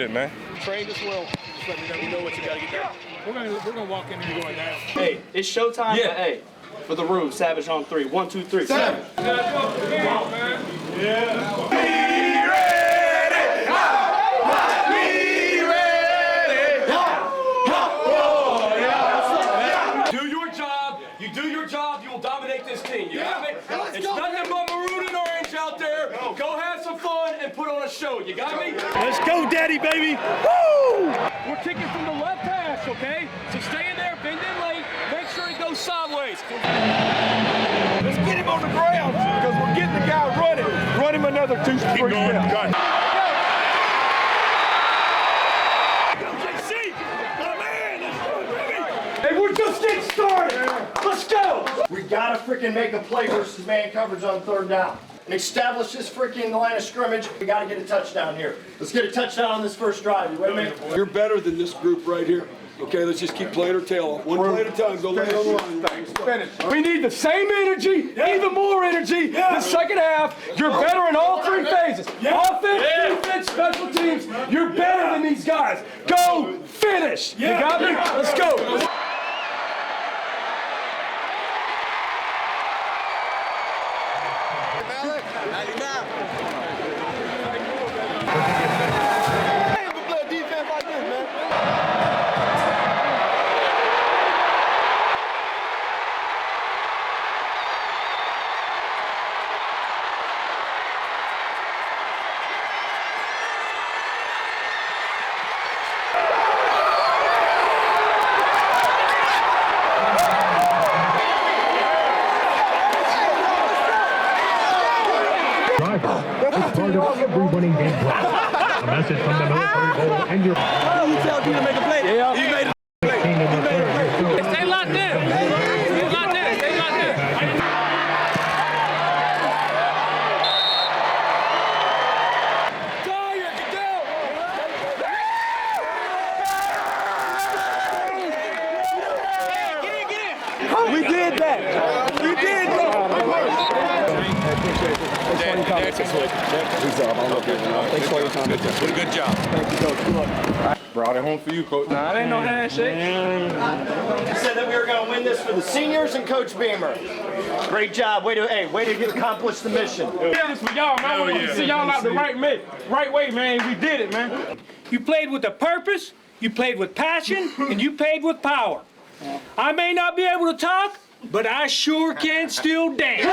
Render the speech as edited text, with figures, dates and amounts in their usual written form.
it, man. Train as well. Just let me know what you got to get done. We're gonna walk in here going down. Hey, it's showtime. Yeah. But hey, for the room, Savage on 3. 1, 2, 3. Savage. Yeah. You will dominate this team. You got me? It's nothing but maroon and orange out there. Go have some fun and put on a show. You got me? Let's go, Daddy, baby. Woo! We're kicking from the left hash, okay? So stay in there, bend in late. Make sure it goes sideways. Let's get him on the ground because we're getting the guy running. Run him another 2 steps. Keep going. Got it. Hey, we're just getting started. Let's go. We gotta freaking make a play versus man coverage on 3rd down and establish this freaking line of scrimmage. We gotta get a touchdown here. Let's get a touchdown on this first drive. You with me? You're better than this group right here. Okay, let's just keep playing our tail off. One play at a time. Don't lay it on the line. Finish. We need the same energy, even more energy. The second half, you're better in all 3 phases. Offense, defense, special teams. You're better than these guys. Go finish. You got me? Let's go. It's part of every winning game plan. A message from the military goal and your... You tell D to make a play. Yeah. He made a play. Stay locked in. Stay locked in. Stay locked in. We did that. We did that. Thanks for your time. Good job. Thank you, Coach. Good luck. Brought it home for you, Coach. Nah, I ain't no handshake. We said that we were gonna win this for the seniors and Coach Beamer. Great job. Way to accomplish the mission. This for y'all, man. I want to see y'all out the right way, man. We did it, man. You played with a purpose, you played with passion, and you played with power. I may not be able to talk, but I sure can still dance.